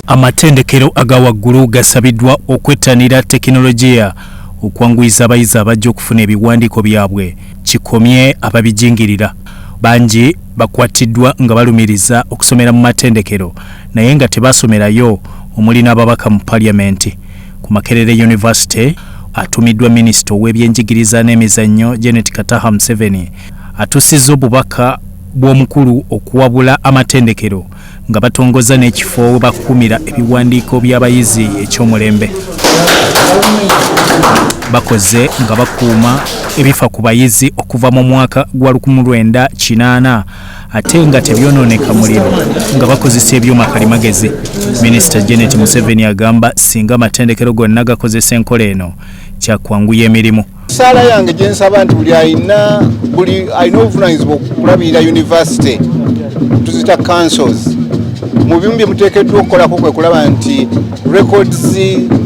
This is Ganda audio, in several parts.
Amatendekero agawaggulu gasabiddwa okwettanira tekinologiya okwanguyiza abayizi abajja okufuna ebiwandiiko byabwe kikomye ababijingirira. Bangi bakwatiddwa nga balumiriza okusomera mu matendekero naye nga tebasomerayo, omuli n'ababaka mu Parliament. Ku Makerere University atumiddwa Minisita ow'ebyenjigiriza n'emizannyo Janet Kataha Museveni atuusizza obubaka bw'omukulu okuwabula amatendekero nga batongoza n'ekifo we bakuumira ebiwandiiko by'abayizi eky'omulembe. Bakoze nga bakuuma ebifa ku bayizi okuva mu mwaka gwa 1980 ate nga tebyonooneka muliro nga bakozesa ebyuma kalimagezi. Minisita Janet Museveni agamba singa amatendekero gonna gakozesa enkola eno kyakwanguya emirimu. Sala yange gye nsaba nti buli alina obuvunaanyizibwa okulabirira university tuzita councils mu bimu bye muteekeddwa okukolako kwe kulaba nti records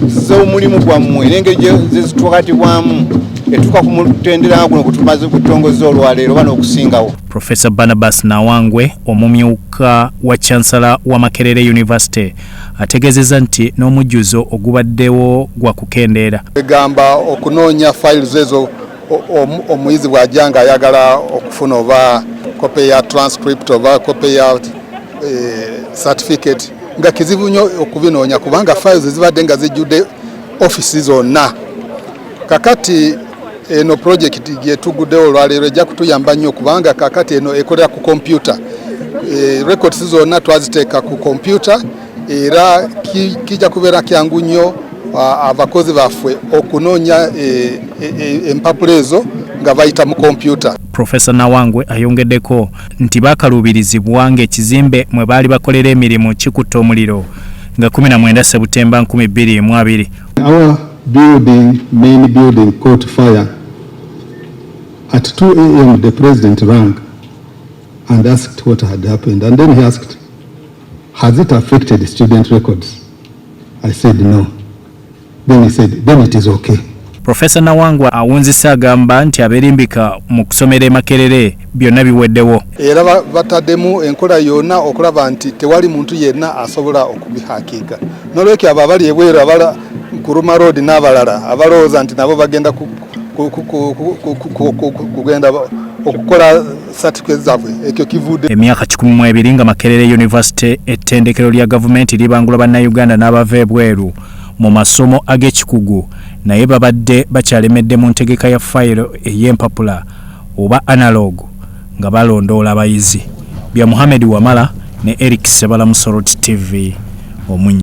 z'omulimu gwammwe n'engeri gye zitukwatibwamu etuuka ku mutendera guno kutumaze kutongoza olwaleero oba n'okusingawo. Professor Barnabas Nawangwe omumyuka wa Chancellor wa Makerere University ategeezezza nti n'omujjuzo ogubaddewo gwa kukendeera. Egamba okunoonya files ezo omuyizi bw'ajja ayagala okufuna oba kope ya transcript oba kope ya certificate nga kizibu nnyo okubinoonya kubanga files zibadde nga zijjudde offices zonna. Kakati eno project gye tuguddewo olwaleero ejja kutuyamba nnyo kubanga kakati eno ekolera ku computer. Records zonna twaziteeka ku computer era kijja kubeera kyangu nnyo abakozi baffe okunoonya empapula ezo nga bayita mu computer. Professor Nawangwe ayongeddeko nti bakaluubirizibwa ng'ekizimbe mwe baali bakolera emirimu kikutte omuliro nga 19 Septemba 2020. Our building, main building caught fire. At 2 a.m. the president rang and asked what had happened, and then he asked, has it affected student records? I said no. Then he said, then it is okay. Professor Nawangwe awunzise agamba nti aberimbika mu kusomera e Makerere byonna biweddewo. Era bataddemu enkola yonna okulaba nti tewali muntu yenna asobola okubihakiika. N'olwekyo abo abali ebweru abala Kuruma Road n'abalala abalowooza nti nabo bagenda kugenda okukola certificate zaabwe ekyo kivudde. Emyaka 12 nga Makerere University ettendekero lya gavumenti libangula bannayuganda n'abava ebweru mu masomo ag'ekikugu naye babadde bakyalemedde mu ntegeka ya fayiro ey'empapula oba analog nga balondoola abayizi. Bya Muhammad Wamala ne Eric Sebala mu Soroti TV Omunyi.